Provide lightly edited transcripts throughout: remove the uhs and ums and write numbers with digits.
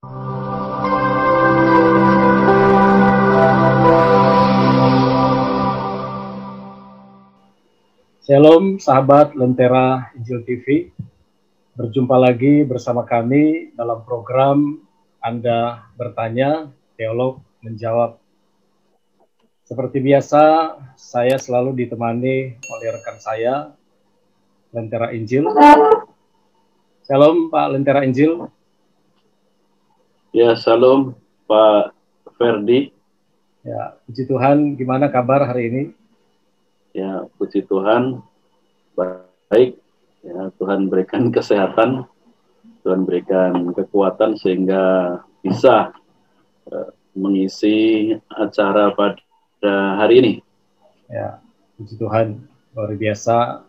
Shalom sahabat Lentera Injil TV, berjumpa lagi bersama kami dalam program Anda Bertanya, Teolog Menjawab. Seperti biasa, saya selalu ditemani oleh rekan saya, Lentera Injil. Shalom Pak Lentera Injil. Ya, shalom Pak Ferdi. Ya, puji Tuhan, gimana kabar hari ini? Ya, puji Tuhan, baik. Ya, Tuhan berikan kesehatan, Tuhan berikan kekuatan sehingga bisa mengisi acara pada hari ini. Ya, puji Tuhan, luar biasa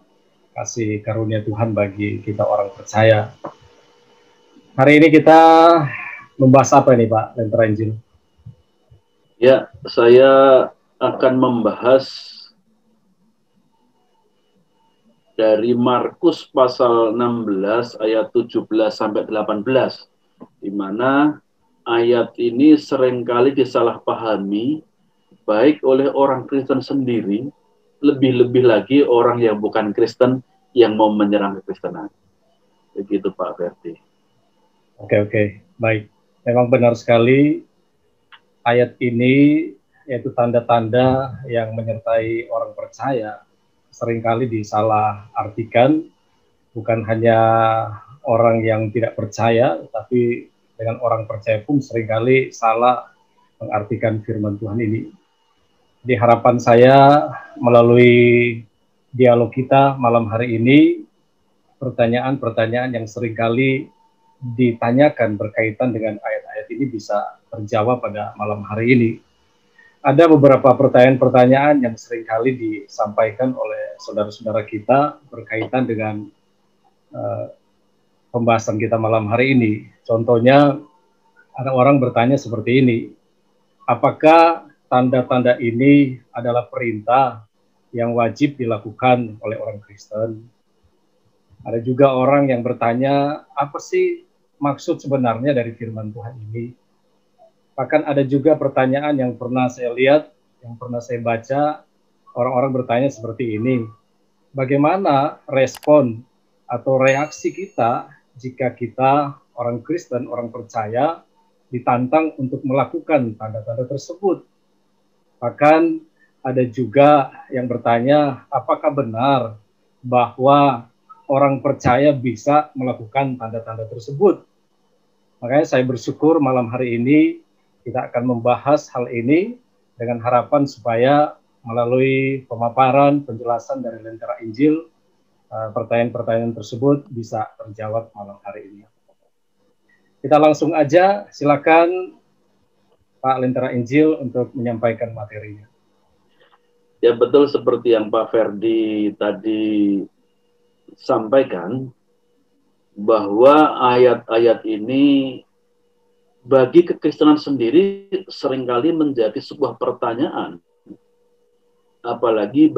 kasih karunia Tuhan bagi kita orang percaya. Hari ini kita membahas apa nih Pak Lentera Injil? Ya, saya akan membahas dari Markus pasal 16 ayat 17 sampai 18, di mana ayat ini seringkali disalahpahami baik oleh orang Kristen sendiri, lebih-lebih lagi orang yang bukan Kristen yang mau menyerang kekristenan. Begitu Pak Ferdi. Oke, baik. Memang benar sekali ayat ini, yaitu tanda-tanda yang menyertai orang percaya, seringkali disalah artikan, bukan hanya orang yang tidak percaya, tapi dengan orang percaya pun seringkali salah mengartikan firman Tuhan ini. Di harapan saya melalui dialog kita malam hari ini, pertanyaan-pertanyaan yang seringkali ditanyakan berkaitan dengan ayat-ayat ini bisa terjawab pada malam hari ini. Ada beberapa pertanyaan-pertanyaan yang seringkali disampaikan oleh saudara-saudara kita berkaitan dengan pembahasan kita malam hari ini. Contohnya, ada orang bertanya seperti ini, apakah tanda-tanda ini adalah perintah yang wajib dilakukan oleh orang Kristen? Ada juga orang yang bertanya, apa sih maksud sebenarnya dari firman Tuhan ini? Bahkan ada juga pertanyaan yang pernah saya lihat, yang pernah saya baca, orang-orang bertanya seperti ini, bagaimana respon atau reaksi kita jika kita orang Kristen, orang percaya, ditantang untuk melakukan tanda-tanda tersebut? Bahkan ada juga yang bertanya, apakah benar bahwa orang percaya bisa melakukan tanda-tanda tersebut? Makanya saya bersyukur malam hari ini kita akan membahas hal ini dengan harapan supaya melalui pemaparan, penjelasan dari Lentera Injil, pertanyaan-pertanyaan tersebut bisa terjawab malam hari ini. Kita langsung aja, silakan Pak Lentera Injil untuk menyampaikan materinya. Ya, betul seperti yang Pak Ferdi tadi sampaikan, bahwa ayat-ayat ini bagi kekristenan sendiri seringkali menjadi sebuah pertanyaan, apalagi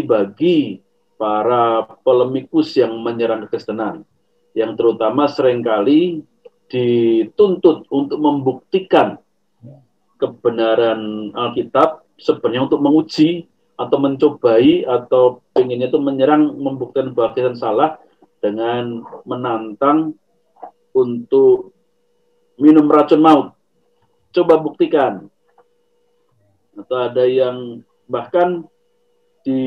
bagi para polemikus yang menyerang kekristenan, yang terutama seringkali dituntut untuk membuktikan kebenaran Alkitab, sebenarnya untuk menguji atau mencobai atau pengennya itu menyerang, membuktikan bahwa kita salah dengan menantang untuk minum racun maut. Coba buktikan. Atau ada yang bahkan di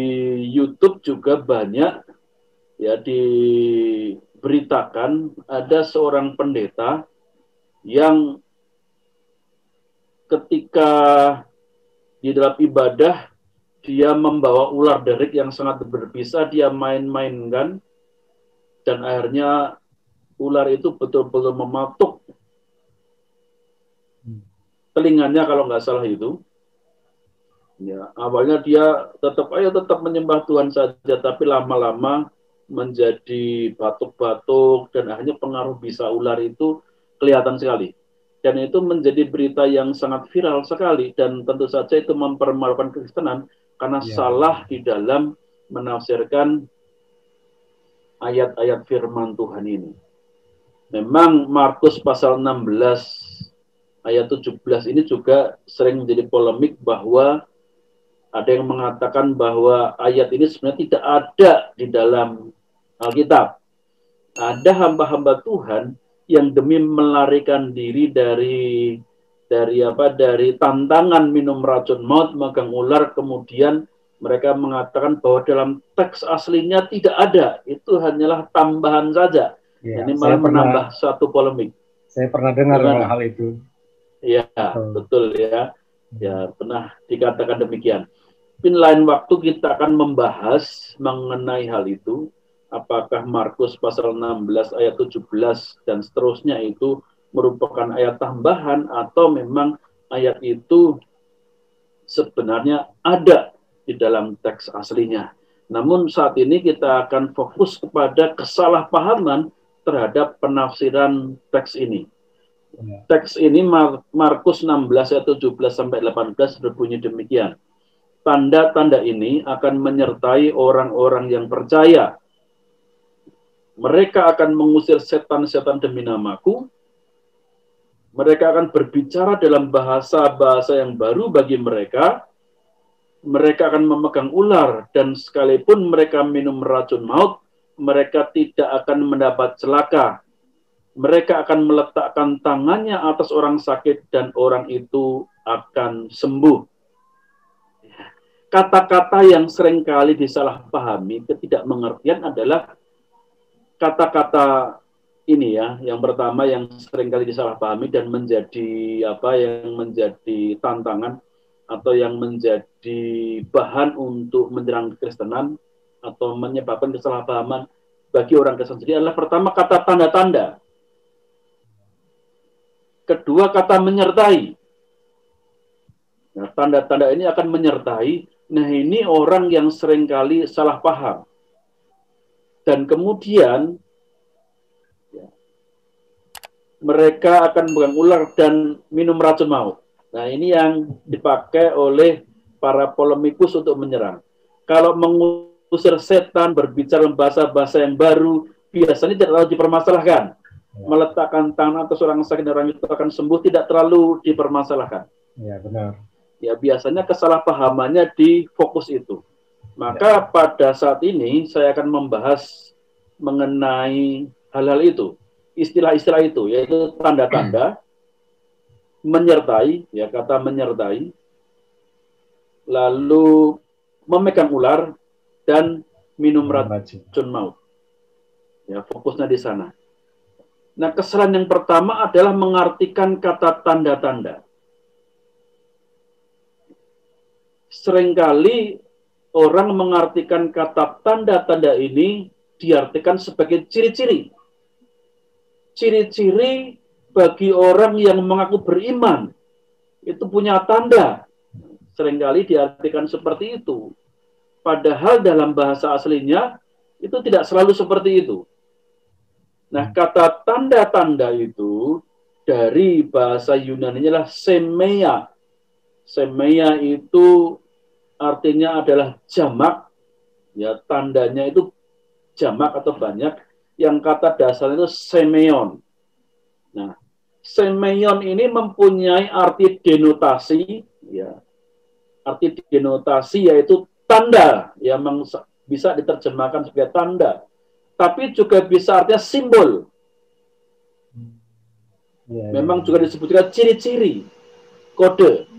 YouTube juga banyak ya diberitakan ada seorang pendeta yang ketika di dalam ibadah dia membawa ular derik yang sangat berbisa, dia main-mainkan dan akhirnya ular itu betul-betul mematuk telinganya kalau nggak salah itu. Ya, awalnya dia tetap menyembah Tuhan saja, tapi lama-lama menjadi batuk-batuk dan akhirnya pengaruh bisa ular itu kelihatan sekali. Dan itu menjadi berita yang sangat viral sekali dan tentu saja itu mempermalukan kekristenan karena salah di dalam menafsirkan ayat-ayat firman Tuhan ini. memang Markus pasal 16 ayat 17 ini juga sering menjadi polemik bahwa ada yang mengatakan bahwa ayat ini sebenarnya tidak ada di dalam Alkitab. Ada hamba-hamba Tuhan yang demi melarikan diri dari tantangan minum racun maut, magang ular, kemudian mereka mengatakan bahwa dalam teks aslinya tidak ada, itu hanyalah tambahan saja. Ya, ini malah menambah satu polemik. Saya pernah dengar hal itu. Ya, betul ya. Ya, pernah dikatakan demikian. Mungkin lain waktu kita akan membahas mengenai hal itu. Apakah Markus pasal 16 ayat 17 dan seterusnya itu merupakan ayat tambahan atau memang ayat itu sebenarnya ada di dalam teks aslinya. Namun saat ini kita akan fokus kepada kesalahpahaman terhadap penafsiran teks ini. Teks ini Markus 16 ayat 17 sampai 18 berbunyi demikian. Tanda-tanda ini akan menyertai orang-orang yang percaya. Mereka akan mengusir setan-setan demi namaku. Mereka akan berbicara dalam bahasa-bahasa yang baru bagi mereka. Mereka akan memegang ular, dan sekalipun mereka minum racun maut, mereka tidak akan mendapat celaka. Mereka akan meletakkan tangannya atas orang sakit, dan orang itu akan sembuh. Kata-kata yang seringkali disalahpahami, ketidakmengertian adalah kata-kata ini ya, yang pertama yang seringkali disalahpahami dan menjadi yang menjadi tantangan atau yang menjadi bahan untuk menyerang Kekristenan atau menyebabkan kesalahpahaman bagi orang Kristen sendiri adalah pertama kata tanda-tanda, kedua kata menyertai. Nah, tanda-tanda ini akan menyertai. Nah, ini orang yang seringkali salah paham. Dan kemudian mereka akan memegang ular dan minum racun maut. Nah, ini yang dipakai oleh para polemikus untuk menyerang. Kalau mengusir setan, berbicara bahasa-bahasa yang baru, biasanya tidak terlalu dipermasalahkan. Meletakkan tangan atas orang sakit dan orang itu akan sembuh tidak terlalu dipermasalahkan. Ya, benar. Ya, biasanya kesalahpahamannya di fokus itu. Maka pada saat ini saya akan membahas mengenai hal-hal itu, istilah-istilah itu, yaitu tanda-tanda, menyertai, ya kata menyertai, lalu memegang ular dan minum racun maut. Ya, fokusnya di sana. Nah, kesalahan yang pertama adalah mengartikan kata tanda-tanda. Seringkali orang mengartikan kata tanda-tanda ini diartikan sebagai ciri-ciri. Ciri-ciri bagi orang yang mengaku beriman. Itu punya tanda. Seringkali diartikan seperti itu. Padahal dalam bahasa aslinya itu tidak selalu seperti itu. Nah, kata tanda-tanda itu dari bahasa Yunani adalah semeia. Semeia itu artinya adalah jamak, ya tandanya itu jamak atau banyak, yang kata dasarnya itu semeion. Nah, semeion ini mempunyai arti denotasi, ya arti denotasi yaitu tanda, yang bisa diterjemahkan sebagai tanda, tapi juga bisa artinya simbol. Memang juga disebutkan ciri-ciri, kode.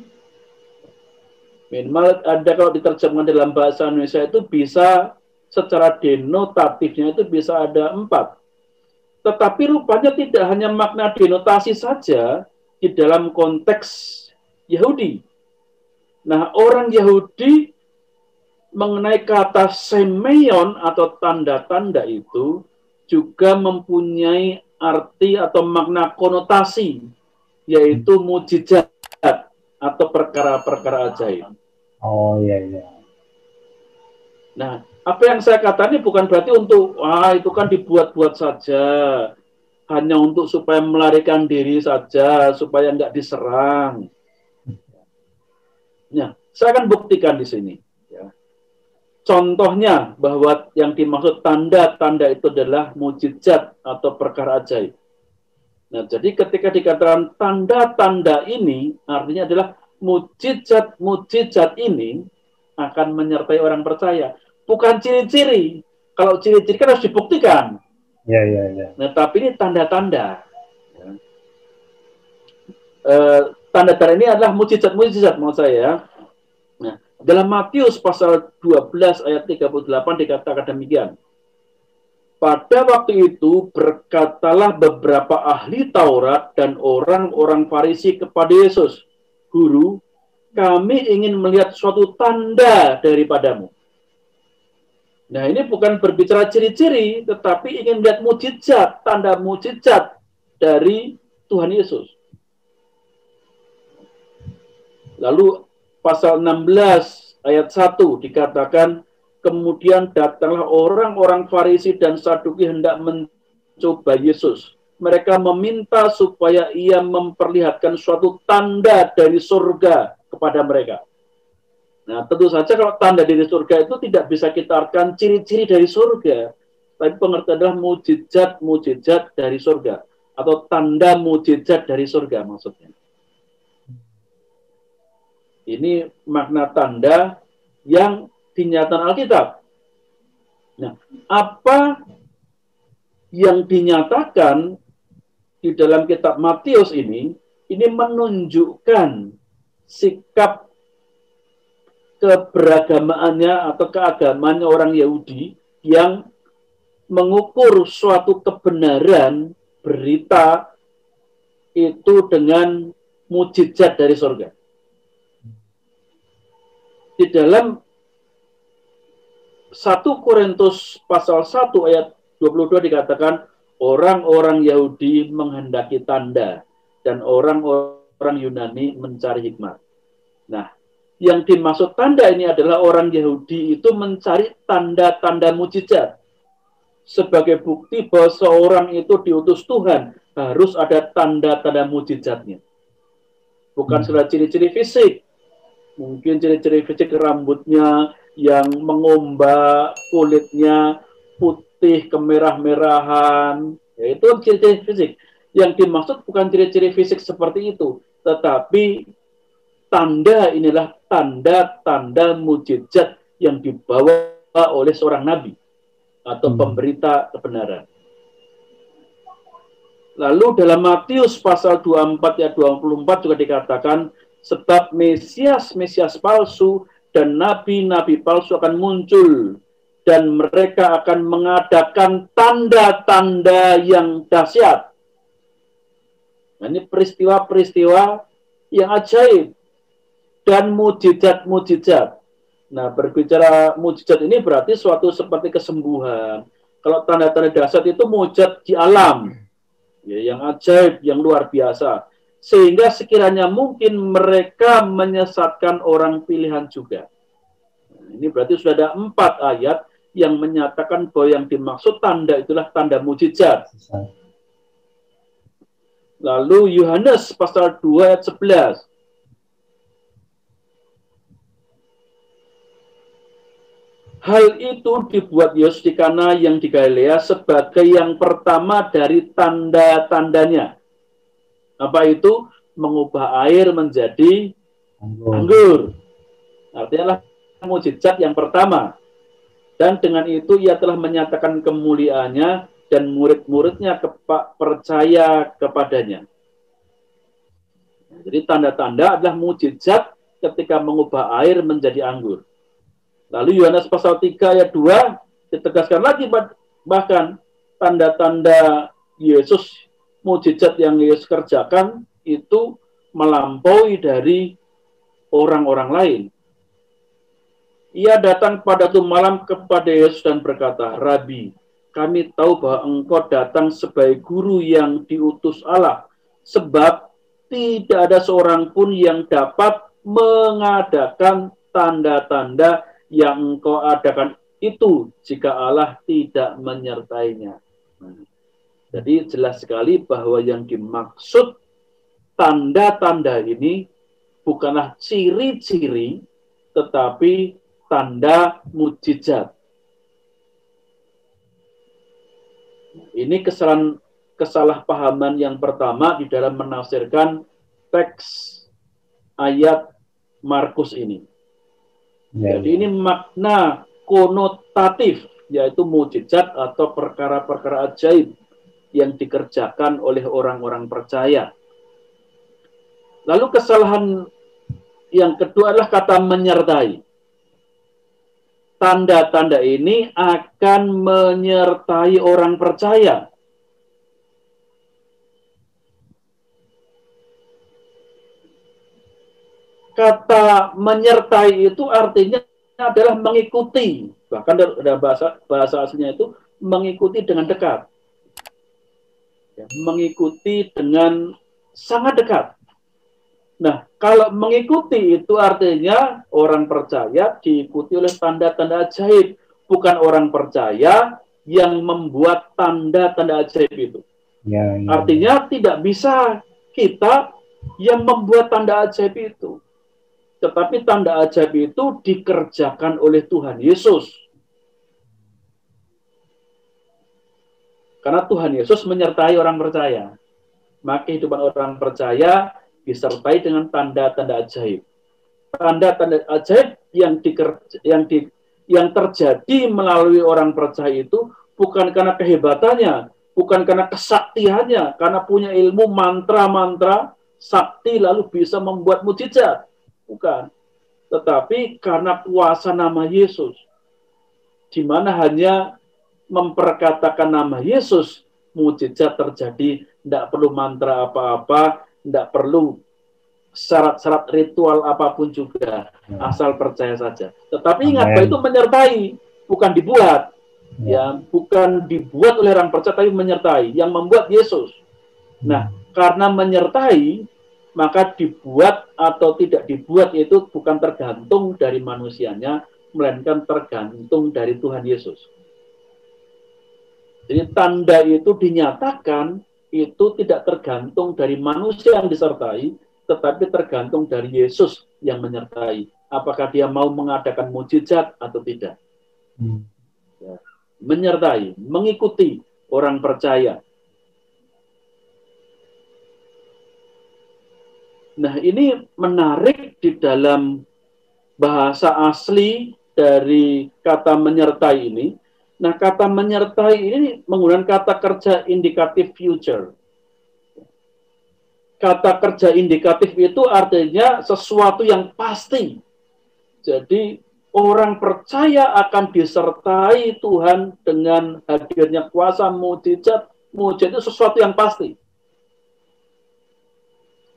Minimal ada kalau diterjemahkan dalam bahasa Indonesia itu bisa secara denotatifnya itu bisa ada 4. Tetapi rupanya tidak hanya makna denotasi saja di dalam konteks Yahudi. Nah, orang Yahudi mengenai kata semeion atau tanda-tanda itu juga mempunyai arti atau makna konotasi, yaitu mujizat atau perkara-perkara ajaib. Oh iya. Nah, apa yang saya katakan bukan berarti untuk itu kan dibuat-buat saja, hanya untuk supaya melarikan diri saja, supaya nggak diserang. Nah, saya akan buktikan di sini. Ya. Contohnya bahwa yang dimaksud tanda-tanda itu adalah mujizat atau perkara ajaib. Nah, jadi ketika dikatakan tanda-tanda ini, artinya adalah mujizat-mujizat ini akan menyertai orang percaya. Bukan ciri-ciri. Kalau ciri-ciri kan harus dibuktikan. Ya, ya, ya. Nah, tapi ini tanda-tanda. Ya. Tanda-tanda ini adalah mujizat-mujizat menurut saya. Nah, dalam Matius pasal 12 ayat 38 dikatakan demikian. Pada waktu itu berkatalah beberapa ahli Taurat dan orang-orang Farisi kepada Yesus, Guru, kami ingin melihat suatu tanda daripadamu. Nah, ini bukan berbicara ciri-ciri, tetapi ingin melihat mujizat, tanda mujizat dari Tuhan Yesus. Lalu pasal 16 ayat 1 dikatakan, kemudian datanglah orang-orang Farisi dan Saduki hendak mencoba Yesus. Mereka meminta supaya ia memperlihatkan suatu tanda dari surga kepada mereka. Nah, tentu saja kalau tanda dari surga itu tidak bisa kita artikan ciri-ciri dari surga. Tapi pengertian adalah mujizat-mujizat dari surga. Atau tanda mujizat dari surga maksudnya. Ini makna tanda yang dinyatakan Alkitab. Nah, apa yang dinyatakan di dalam kitab Matius ini menunjukkan sikap keberagamaannya atau keagamaannya orang Yahudi yang mengukur suatu kebenaran berita itu dengan mujizat dari surga. Di dalam 1 Korintus pasal 1 ayat 22 dikatakan orang-orang Yahudi menghendaki tanda dan orang-orang Yunani mencari hikmat. Nah, yang dimaksud tanda ini adalah orang Yahudi itu mencari tanda-tanda mujizat. Sebagai bukti bahwa seorang itu diutus Tuhan, harus ada tanda-tanda mujizatnya. Bukan sudah ciri-ciri fisik. Mungkin ciri-ciri fisik rambutnya yang mengombak, kulitnya putih kemerah-merahan, yaitu ciri-ciri fisik. Yang dimaksud bukan ciri-ciri fisik seperti itu, tetapi tanda inilah tanda-tanda mujizat yang dibawa oleh seorang nabi atau pemberita kebenaran. Lalu dalam Matius pasal 24 ayat 24 juga dikatakan, sebab Mesias palsu dan nabi-nabi palsu akan muncul dan mereka akan mengadakan tanda-tanda yang dahsyat. Nah, ini peristiwa-peristiwa yang ajaib dan mujizat-mujizat. Nah, berbicara mujizat ini berarti suatu seperti kesembuhan. Kalau tanda-tanda dahsyat itu mujizat di alam, ya, yang ajaib, yang luar biasa. Sehingga sekiranya mungkin mereka menyesatkan orang pilihan juga. Nah, ini berarti sudah ada 4 ayat yang menyatakan bahwa yang dimaksud tanda itulah tanda mujizat. Lalu Yohanes pasal 2 ayat 11. Hal itu dibuat Yesus di Kana yang di Galilea sebagai yang pertama dari tanda-tandanya. Apa itu? Mengubah air menjadi anggur. Artinya mujizat yang pertama. Dan dengan itu ia telah menyatakan kemuliaannya dan murid-muridnya percaya kepadanya. Jadi tanda-tanda adalah mujizat ketika mengubah air menjadi anggur. Lalu Yohanes pasal 3 ayat 2 ditegaskan lagi bahkan tanda-tanda Yesus, mujizat yang Yesus kerjakan itu melampaui dari orang-orang lain. Ia datang pada waktu malam kepada Yesus dan berkata, Rabi, kami tahu bahwa engkau datang sebagai guru yang diutus Allah, sebab tidak ada seorang pun yang dapat mengadakan tanda-tanda yang engkau adakan itu jika Allah tidak menyertainya. Jadi jelas sekali bahwa yang dimaksud tanda-tanda ini bukanlah ciri-ciri, tetapi tanda mujizat. Ini kesalahan kesalahpahaman yang pertama di dalam menafsirkan teks ayat Markus ini. Jadi ini makna konotatif, yaitu mukjizat atau perkara-perkara ajaib yang dikerjakan oleh orang-orang percaya. Lalu kesalahan yang kedua adalah kata menyertai. Tanda-tanda ini akan menyertai orang percaya. Kata menyertai itu artinya adalah mengikuti. Bahkan dalam bahasa aslinya itu mengikuti dengan dekat. Ya, mengikuti dengan sangat dekat. Nah, kalau mengikuti itu artinya orang percaya diikuti oleh tanda-tanda ajaib. Bukan orang percaya yang membuat tanda-tanda ajaib itu. Artinya tidak bisa kita yang membuat tanda ajaib itu. Tetapi tanda ajaib itu dikerjakan oleh Tuhan Yesus. Karena Tuhan Yesus menyertai orang percaya. Maka kehidupan orang percaya disertai dengan tanda-tanda ajaib. Tanda-tanda ajaib yang terjadi melalui orang percaya itu bukan karena kehebatannya, bukan karena kesaktiannya, karena punya ilmu mantra-mantra, sakti lalu bisa membuat mukjizat. Bukan. Tetapi karena kuasa nama Yesus. Di mana hanya memperkatakan nama Yesus, mukjizat terjadi, tidak perlu mantra apa-apa, tidak perlu syarat-syarat ritual apapun juga, asal percaya saja. Tetapi ingat, bahwa itu menyertai, bukan dibuat. Ya, bukan dibuat oleh orang percaya, tapi menyertai. Yang membuat Yesus. Nah, karena menyertai, maka dibuat atau tidak dibuat itu bukan tergantung dari manusianya, melainkan tergantung dari Tuhan Yesus. Jadi tanda itu dinyatakan itu tidak tergantung dari manusia yang disertai, tetapi tergantung dari Yesus yang menyertai. Apakah dia mau mengadakan mukjizat atau tidak. Ya. Menyertai, mengikuti orang percaya. Nah, ini menarik di dalam bahasa asli dari kata menyertai ini. Nah, kata menyertai ini menggunakan kata kerja indikatif future. Kata kerja indikatif itu artinya sesuatu yang pasti. Jadi, orang percaya akan disertai Tuhan dengan hadirnya kuasa mukjizat. Mukjizat itu sesuatu yang pasti.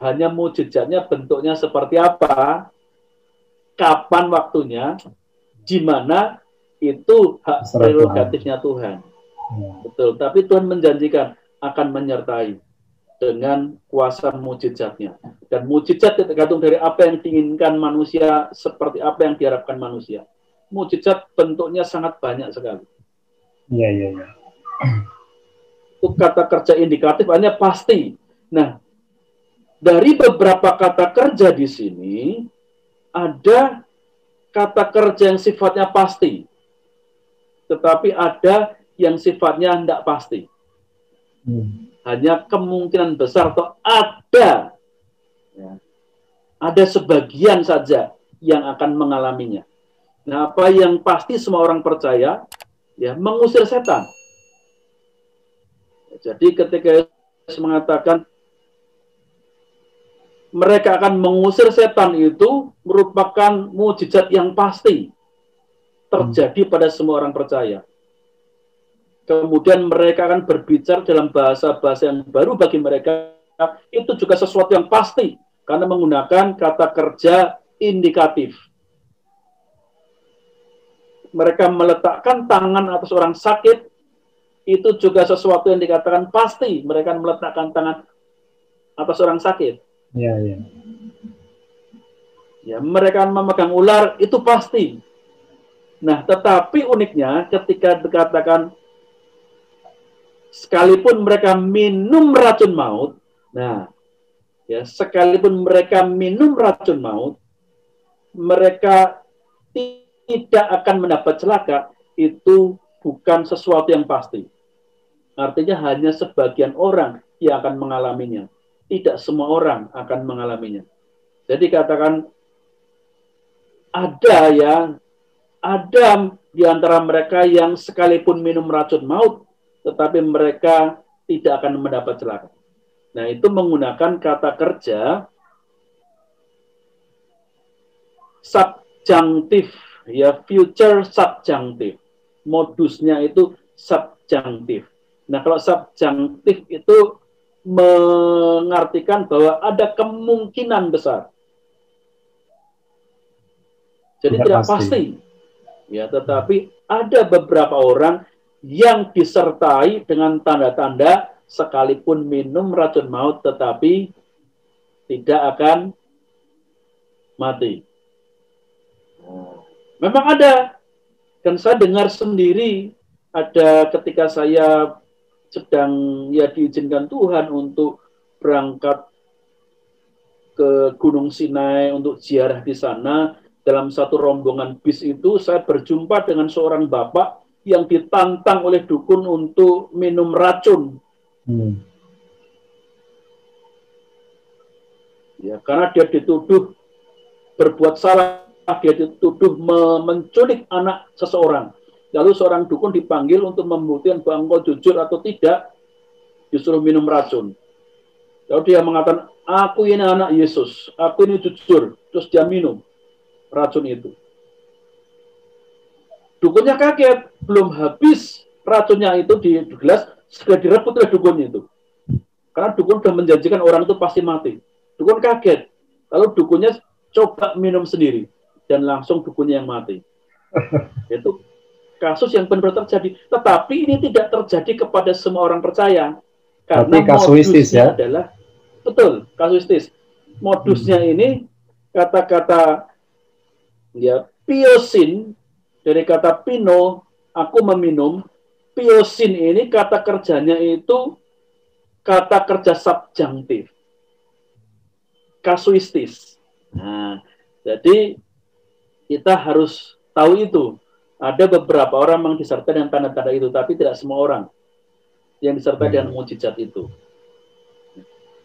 Hanya mukjizatnya bentuknya seperti apa, kapan waktunya, di mana itu hak prerogatifnya Tuhan. Betul, tapi Tuhan menjanjikan akan menyertai dengan kuasa mukjizatnya. Dan mukjizat tergantung dari apa yang diinginkan manusia, seperti apa yang diharapkan manusia. Mukjizat bentuknya sangat banyak sekali. Iya. Itu kata kerja indikatif hanya pasti. Nah, dari beberapa kata kerja di sini, ada kata kerja yang sifatnya pasti. Tetapi ada yang sifatnya tidak pasti. Hanya kemungkinan besar atau ada. Ya, ada sebagian saja yang akan mengalaminya. Nah, apa yang pasti semua orang percaya, ya, mengusir setan. Jadi ketika Yesus mengatakan mereka akan mengusir setan itu merupakan mukjizat yang pasti terjadi pada semua orang percaya. Kemudian mereka akan berbicara dalam bahasa-bahasa yang baru bagi mereka. Itu juga sesuatu yang pasti karena menggunakan kata kerja indikatif. Mereka meletakkan tangan atas orang sakit, itu juga sesuatu yang dikatakan pasti. Mereka meletakkan tangan atas orang sakit. Iya. Ya, mereka memegang ular, itu pasti. Nah, tetapi uniknya ketika dikatakan sekalipun mereka minum racun maut, nah, ya, sekalipun mereka minum racun maut, mereka tidak akan mendapat celaka, itu bukan sesuatu yang pasti. Artinya hanya sebagian orang yang akan mengalaminya. Tidak semua orang akan mengalaminya. Jadi katakan ada di antara mereka yang sekalipun minum racun maut, tetapi mereka tidak akan mendapat celaka. Nah, itu menggunakan kata kerja subjunctive, ya, future subjunctive. Modusnya itu subjunctive. Nah, kalau subjunctive itu mengartikan bahwa ada kemungkinan besar. Jadi tidak pasti. Ya, tetapi ada beberapa orang yang disertai dengan tanda-tanda sekalipun minum racun maut tetapi tidak akan mati. Memang ada. Dan saya dengar sendiri ada ketika saya sedang diizinkan Tuhan untuk berangkat ke Gunung Sinai untuk ziarah di sana. Dalam satu rombongan bis itu saya berjumpa dengan seorang bapak yang ditantang oleh dukun untuk minum racun. Ya, karena dia dituduh berbuat salah, dia dituduh menculik anak seseorang. Lalu seorang dukun dipanggil untuk membuktikan bahwa engkau jujur atau tidak, disuruh minum racun. Lalu dia mengatakan, aku ini anak Yesus, aku ini jujur. Terus dia minum racun itu. Dukunnya kaget, belum habis racunnya itu di gelas, segera direbut oleh dukunnya itu. Karena dukun sudah menjanjikan orang itu pasti mati. Dukun kaget, lalu dukunnya coba minum sendiri, dan langsung dukunnya yang mati. Itu kasus yang benar-benar terjadi. Tetapi ini tidak terjadi kepada semua orang percaya. Karena modusnya adalah, betul, kasuistis. Modusnya ini, kata-kata ya, piosin, dari kata pino, aku meminum. Piosin ini kata kerjanya itu kata kerja subjunctive, kasuistis. Nah, jadi kita harus tahu itu. Ada beberapa orang yang disertai dengan tanda-tanda itu, tapi tidak semua orang yang disertai dengan mukjizat itu.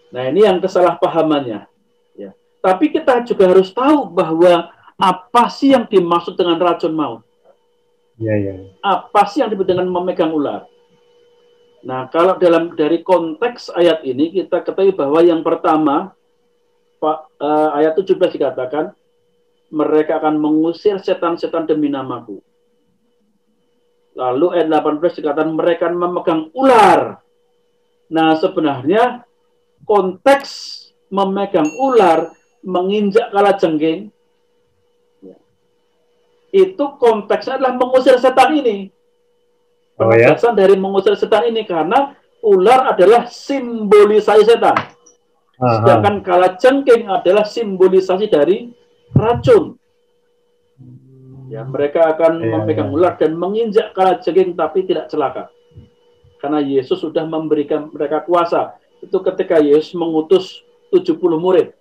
Nah, ini yang kesalahpahamannya. Ya. Tapi kita juga harus tahu bahwa apa sih yang dimaksud dengan racun maut? Apa sih yang disebut dengan memegang ular? Nah, kalau dari konteks ayat ini kita ketahui bahwa yang pertama, ayat 17 dikatakan, mereka akan mengusir setan-setan demi namaku. Lalu ayat 18 dikatakan mereka akan memegang ular. Nah, sebenarnya konteks memegang ular, menginjak kalajengking, itu konteksnya adalah mengusir setan ini. Penegasan dari mengusir setan ini, karena ular adalah simbolisasi setan. Sedangkan kalajengking adalah simbolisasi dari racun. Ya, mereka akan memegang ular dan menginjak kalajengking tapi tidak celaka. Karena Yesus sudah memberikan mereka kuasa. Itu ketika Yesus mengutus 70 murid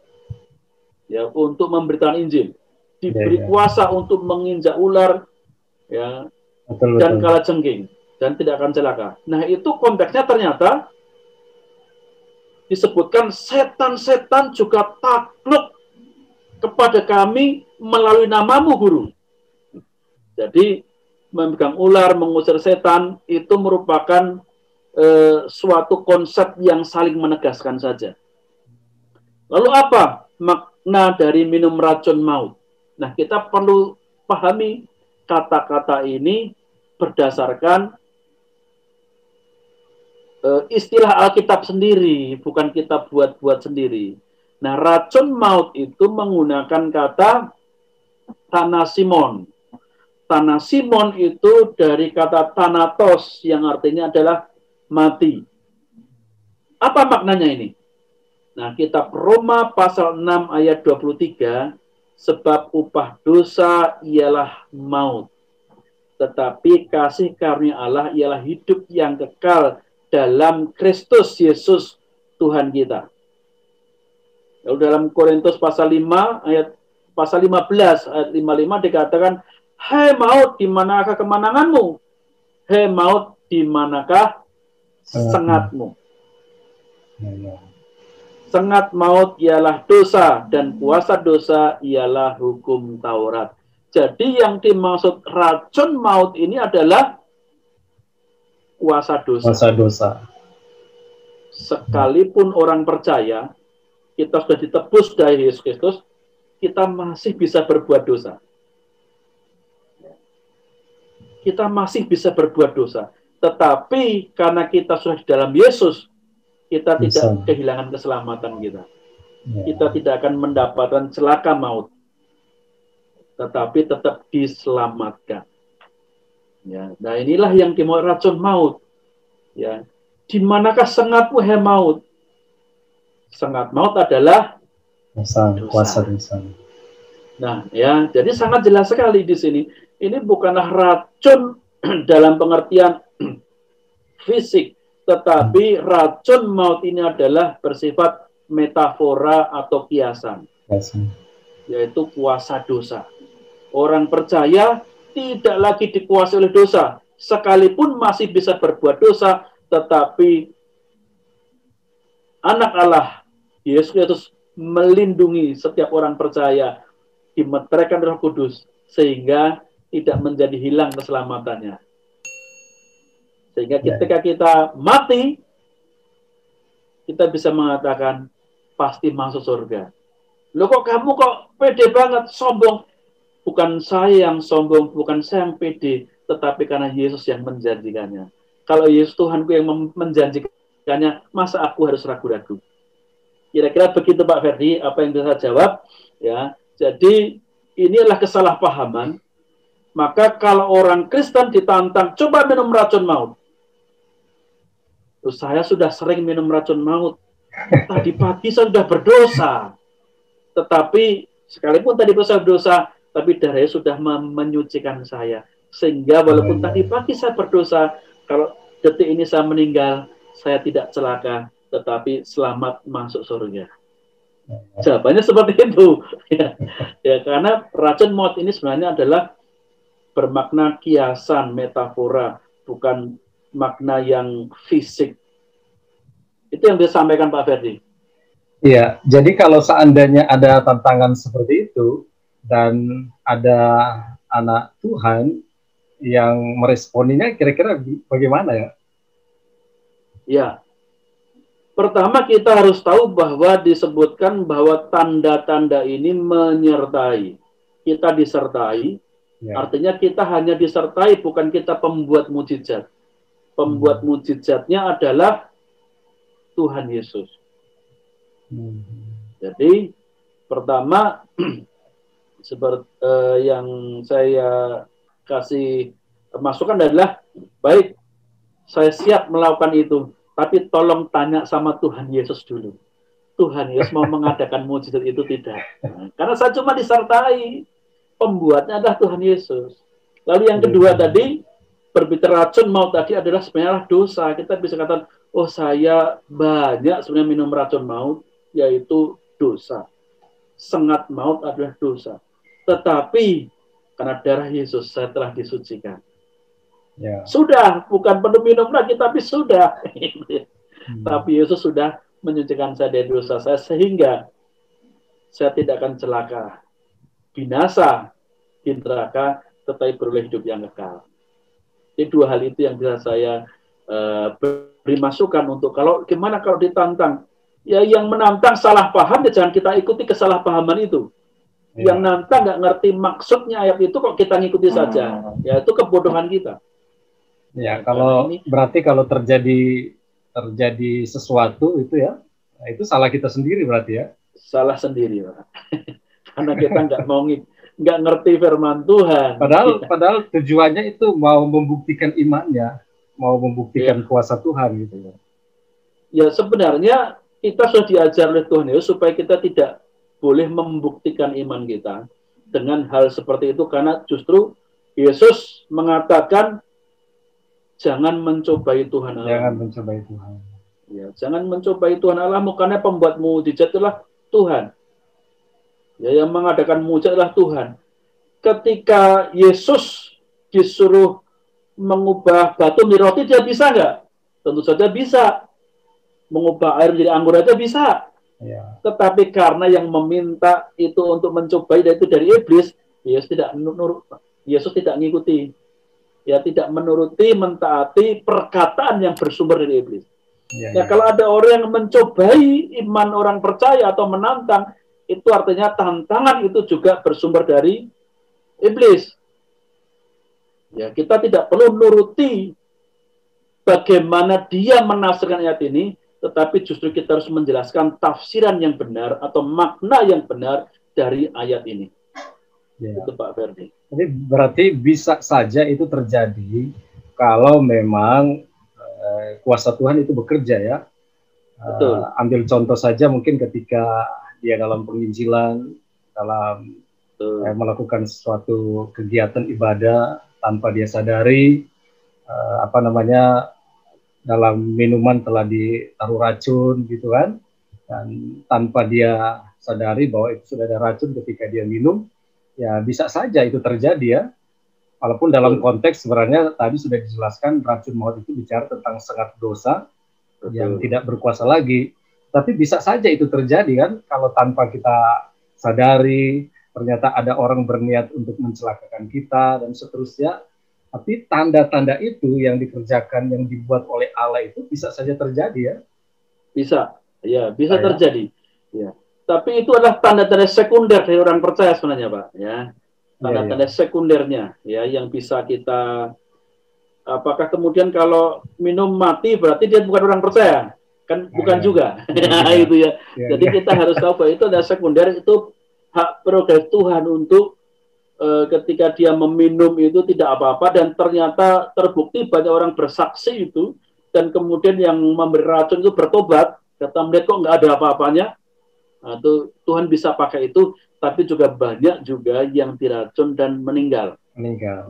ya untuk memberitakan Injil. Diberi kuasa untuk menginjak ular ya, dan kalajengking dan tidak akan celaka. Nah, itu konteksnya ternyata disebutkan setan-setan juga takluk kepada kami melalui namamu, Guru. Jadi memegang ular, mengusir setan itu merupakan suatu konsep yang saling menegaskan saja. Lalu apa makna dari minum racun maut? Nah, kita perlu pahami kata-kata ini berdasarkan istilah Alkitab sendiri, bukan kita buat-buat sendiri. Nah, racun maut itu menggunakan kata thanasimon. Thanasimon itu dari kata thanatos yang artinya adalah mati. Apa maknanya ini? Nah, kitab Roma pasal 6 ayat 23, sebab upah dosa ialah maut. Tetapi kasih karunia Allah ialah hidup yang kekal dalam Kristus Yesus Tuhan kita. Lalu dalam Korintus pasal 5 ayat pasal 15 ayat 55 dikatakan, hai maut, di manakah kemenanganmu? Hai maut, di manakah sengatmu. Ya. Sengat maut ialah dosa, dan kuasa dosa ialah hukum Taurat. Jadi yang dimaksud racun maut ini adalah kuasa dosa. Kuasa dosa. Sekalipun orang percaya, kita sudah ditebus dari Yesus Kristus, kita masih bisa berbuat dosa. Kita masih bisa berbuat dosa. Tetapi karena kita sudah di dalam Yesus, kita tidak kehilangan keselamatan kita. Kita tidak akan mendapatkan celaka maut. Tetapi tetap diselamatkan. Ya, nah inilah yang dimaksud racun maut. Ya, di manakah sengatmu hai maut? Sengat maut adalah kuasa dosa. Nah, ya, jadi sangat jelas sekali di sini. Ini bukanlah racun dalam pengertian fisik, tetapi racun maut ini adalah bersifat metafora atau kiasan, yaitu kuasa dosa. Orang percaya tidak lagi dikuasai oleh dosa, sekalipun masih bisa berbuat dosa, tetapi Anak Allah, Yesus Kristus, melindungi setiap orang percaya, dimeteraikan Roh Kudus, sehingga tidak menjadi hilang keselamatannya. Sehingga ketika kita mati, kita bisa mengatakan pasti masuk surga. Loh kok kamu kok pede banget, sombong? Bukan saya yang sombong, bukan saya yang pede, tetapi karena Yesus yang menjanjikannya. Kalau Yesus Tuhanku yang menjanjikannya, masa aku harus ragu-ragu? Kira-kira begitu Pak Ferdi, apa yang bisa saya jawab? Ya, jadi inilah kesalahpahaman. Maka kalau orang Kristen ditantang, coba minum racun maut. Terus saya sudah sering minum racun maut. Tadi pagi saya sudah berdosa. Tetapi sekalipun tadi saya berdosa, tapi darahnya sudah menyucikan saya. Sehingga walaupun tadi pagi saya berdosa, kalau detik ini saya meninggal, saya tidak celaka, tetapi selamat masuk surga. Jawabannya seperti itu. Ya, karena racun maut ini sebenarnya adalah bermakna kiasan, metafora, bukan makna yang fisik. Itu yang disampaikan Pak Ferdi. Iya, jadi kalau seandainya ada tantangan seperti itu, dan ada anak Tuhan yang meresponinya, kira-kira bagaimana ya? Ya, pertama kita harus tahu bahwa disebutkan bahwa tanda-tanda ini menyertai. Kita disertai, artinya kita hanya disertai, bukan kita pembuat mujizat. Pembuat mujizatnya adalah Tuhan Yesus. Jadi pertama seperti yang saya kasih masukan adalah, baik, saya siap melakukan itu, tapi tolong tanya sama Tuhan Yesus dulu. Tuhan Yesus mau mengadakan mujizat itu tidak? Karena saya cuma disertai, pembuatnya adalah Tuhan Yesus. Lalu yang kedua tadi, berbicara racun maut tadi adalah sebenarnya dosa. Kita bisa katakan, oh saya banyak sebenarnya minum racun maut, yaitu dosa. Sengat maut adalah dosa. Tetapi karena darah Yesus saya telah disucikan. Sudah, bukan perlu minum lagi, tapi sudah. Tapi Yesus sudah menyucikan saya dari dosa saya, sehingga saya tidak akan celaka, binasa di neraka, tetapi beroleh hidup yang kekal. Jadi dua hal itu yang bisa saya beri masukan untuk kalau gimana kalau ditantang. Ya yang menantang salah paham, ya jangan kita ikuti kesalahpahaman itu. Yang nantang nggak ngerti maksudnya ayat itu, kok kita ngikuti saja. Ya itu kebodohan kita. Ya, kalau berarti kalau terjadi sesuatu itu ya, nah itu salah kita sendiri berarti ya. Salah sendiri, Pak. Karena kita nggak ngerti firman Tuhan. Padahal tujuannya itu mau membuktikan imannya, mau membuktikan kuasa Tuhan gitu ya. Ya sebenarnya kita sudah diajar oleh Tuhan Yesus supaya kita tidak boleh membuktikan iman kita dengan hal seperti itu, karena justru Yesus mengatakan jangan mencobai Tuhan Allah. Jangan mencobai Tuhan. Ya, jangan mencobai Tuhan Allahmu, karena pembuat mujizat adalah Tuhan. Ya, yang mengadakan mujizat adalah Tuhan. Ketika Yesus disuruh mengubah batu menjadi roti, dia bisa nggak? Tentu saja bisa. Mengubah air menjadi anggur aja bisa. Ya. Tetapi karena yang meminta itu untuk mencobai itu dari iblis, Yesus tidak mengikuti. Ya, tidak menuruti, mentaati perkataan yang bersumber dari iblis. Ya, kalau ada orang yang mencobai iman orang percaya atau menantang, itu artinya tantangan itu juga bersumber dari iblis. Ya, kita tidak perlu nuruti bagaimana dia menafsirkan ayat ini, tetapi justru kita harus menjelaskan tafsiran yang benar atau makna yang benar dari ayat ini. Ya. Itu Pak Ferdi. Jadi berarti bisa saja itu terjadi kalau memang kuasa Tuhan itu bekerja ya. Betul. Ambil contoh saja mungkin ketika dia dalam penginjilan, dalam melakukan suatu kegiatan ibadah tanpa dia sadari, dalam minuman telah ditaruh racun gitu kan, dan tanpa dia sadari bahwa itu sudah ada racun ketika dia minum, ya bisa saja itu terjadi ya. Walaupun dalam konteks sebenarnya tadi sudah dijelaskan racun maut itu bicara tentang sengat dosa yang tidak berkuasa lagi. Tapi bisa saja itu terjadi kan kalau tanpa kita sadari, ternyata ada orang berniat untuk mencelakakan kita dan seterusnya. Tapi tanda-tanda itu yang dikerjakan, yang dibuat oleh Allah itu bisa saja terjadi ya. Bisa, ya bisa terjadi. Ya. Tapi itu adalah tanda-tanda sekunder dari orang percaya sebenarnya Pak. Ya. Tanda-tanda sekundernya ya yang bisa kita, apakah kemudian kalau minum mati berarti dia bukan orang percaya kan, bukan juga itu ya. Jadi kita harus tahu bahwa itu ada sekunder, itu hak prerogatif Tuhan untuk ketika dia meminum itu tidak apa-apa dan ternyata terbukti banyak orang bersaksi itu, dan kemudian yang memberi racun itu bertobat, kata mereka kok nggak ada apa-apanya. Nah, itu Tuhan bisa pakai itu, tapi juga banyak juga yang diracun dan meninggal.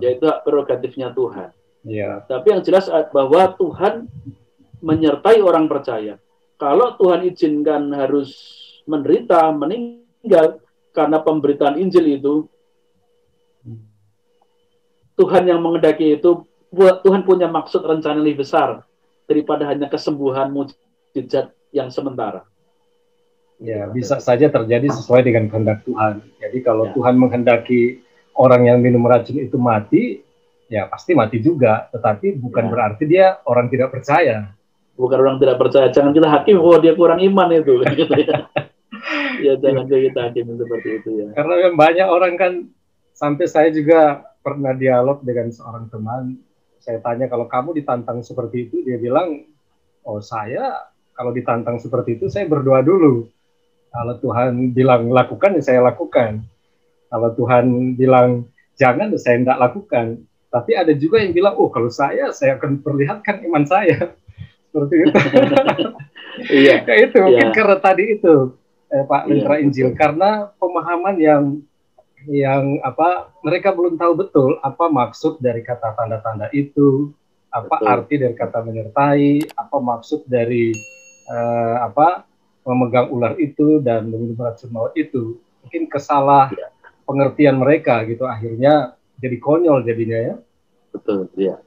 Yaitu hak prerogatifnya Tuhan. Ya. Tapi yang jelas bahwa Tuhan menyertai orang percaya. Kalau Tuhan izinkan harus menderita, meninggal karena pemberitaan Injil itu, Tuhan yang mengendaki itu, Tuhan punya maksud rencana lebih besar daripada hanya kesembuhan mujizat yang sementara. Ya, bisa saja terjadi sesuai dengan kehendak Tuhan. Jadi kalau Tuhan menghendaki orang yang minum racun itu mati, ya pasti mati juga. Tetapi bukan berarti dia orang tidak percaya. Bukan orang tidak percaya. Jangan kita hakim, dia kurang iman itu. Ya jangan kita hakim seperti itu ya. Karena memang banyak orang kan, sampai saya juga pernah dialog dengan seorang teman. Saya tanya, kalau kamu ditantang seperti itu, dia bilang, oh saya kalau ditantang seperti itu saya berdoa dulu. Kalau Tuhan bilang lakukan, ya saya lakukan. Kalau Tuhan bilang jangan, ya saya tidak lakukan. Tapi ada juga yang bilang, oh kalau saya akan perlihatkan iman saya. Seperti itu. Iya. Kayak itu, mungkin karena tadi itu, Pak Lentera Injil. Karena pemahaman yang mereka belum tahu betul apa maksud dari kata tanda-tanda itu, apa arti dari kata menyertai, apa maksud dari memegang ular itu dan meminum racun maut itu. Mungkin kesalah pengertian mereka gitu, akhirnya jadi konyol jadinya ya. Betul, ya.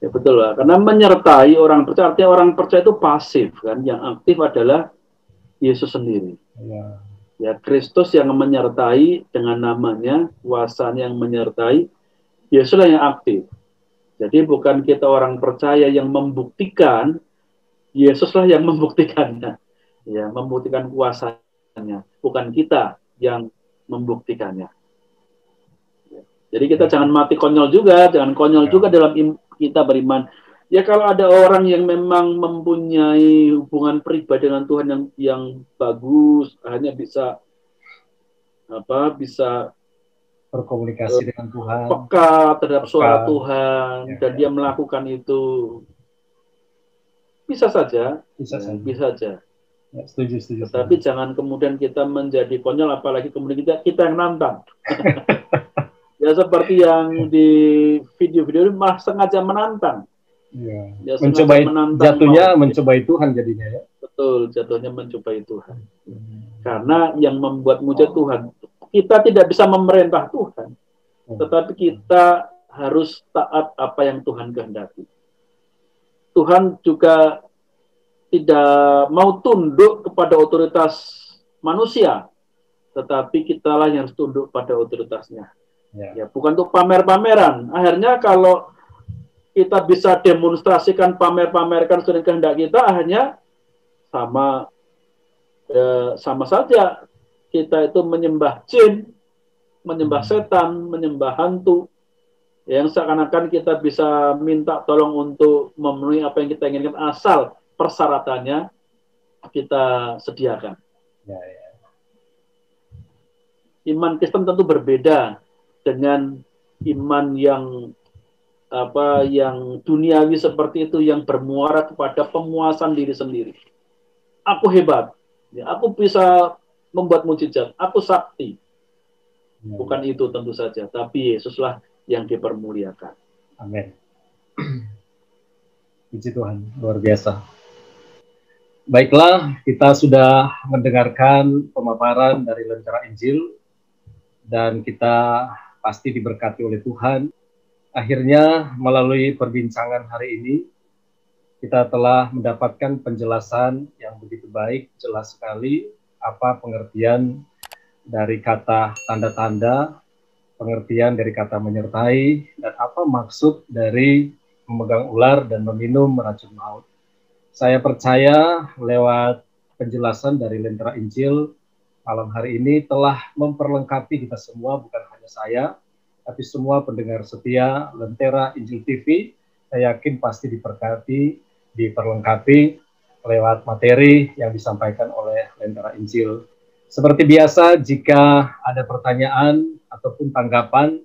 Ya betul lah, karena menyertai orang percaya, artinya orang percaya itu pasif kan, yang aktif adalah Yesus sendiri. Ya, Kristus yang menyertai dengan namanya, kuasanya yang menyertai, Yesuslah yang aktif. Jadi bukan kita orang percaya yang membuktikan, Yesuslah yang membuktikannya. Ya, membuktikan kuasanya, bukan kita yang membuktikannya. Jadi kita jangan mati konyol juga, jangan konyol juga dalam kita beriman. Ya kalau ada orang yang memang mempunyai hubungan pribadi dengan Tuhan yang bagus, hanya bisa berkomunikasi dengan Tuhan, peka terhadap suara Tuhan, dan dia melakukan itu, bisa saja. Ya, setuju. Tapi jangan kemudian kita menjadi konyol, apalagi kemudian kita yang nantang. Ya seperti yang di video-video ini malah sengaja menantang. Ya, mencobai jatuhnya mencobai Tuhan jadinya ya. Betul, jatuhnya mencobai Tuhan. Karena yang membuat mujizat Tuhan, kita tidak bisa memerintah Tuhan, tetapi kita harus taat apa yang Tuhan kehendaki. Tuhan juga tidak mau tunduk kepada otoritas manusia, tetapi kitalah yang harus tunduk pada otoritasnya. Ya, bukan untuk pamer-pameran. Akhirnya kalau kita bisa demonstrasikan, pamer-pamerkan sesuai kehendak kita, akhirnya sama saja kita itu menyembah jin, menyembah setan, menyembah hantu, yang seakan-akan kita bisa minta tolong untuk memenuhi apa yang kita inginkan asal persyaratannya kita sediakan. Iman Kristen tentu berbeda dengan iman yang duniawi seperti itu, yang bermuara kepada pemuasan diri sendiri. Aku hebat, aku bisa membuat mujizat, aku sakti. Bukan itu tentu saja, tapi Yesuslah yang dipermuliakan. Amin. Puji Tuhan, luar biasa. Baiklah, kita sudah mendengarkan pemaparan dari Lentera Injil, dan kita pasti diberkati oleh Tuhan. Akhirnya, melalui perbincangan hari ini, kita telah mendapatkan penjelasan yang begitu baik, jelas sekali apa pengertian dari kata tanda-tanda, pengertian dari kata menyertai, dan apa maksud dari memegang ular dan meminum racun maut. Saya percaya lewat penjelasan dari Lentera Injil malam hari ini telah memperlengkapi kita semua, bukan hanya saya, tapi semua pendengar setia Lentera Injil TV. Saya yakin pasti diperlengkapi lewat materi yang disampaikan oleh Lentera Injil. Seperti biasa, jika ada pertanyaan ataupun tanggapan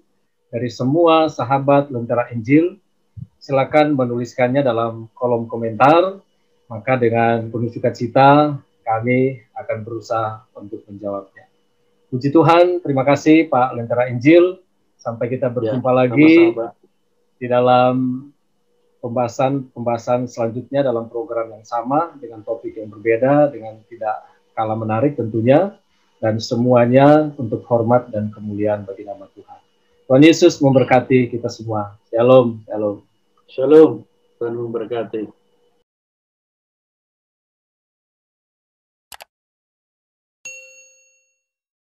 dari semua sahabat Lentera Injil, silakan menuliskannya dalam kolom komentar. Maka dengan penuh sukacita kami akan berusaha untuk menjawabnya. Puji Tuhan, terima kasih Pak Lentera Injil. Sampai kita berjumpa lagi sama-sama di dalam pembahasan selanjutnya dalam program yang sama dengan topik yang berbeda, dengan tidak kalah menarik tentunya, dan semuanya untuk hormat dan kemuliaan bagi nama Tuhan. Tuhan Yesus memberkati kita semua. Shalom, shalom. Shalom, Tuhan memberkati.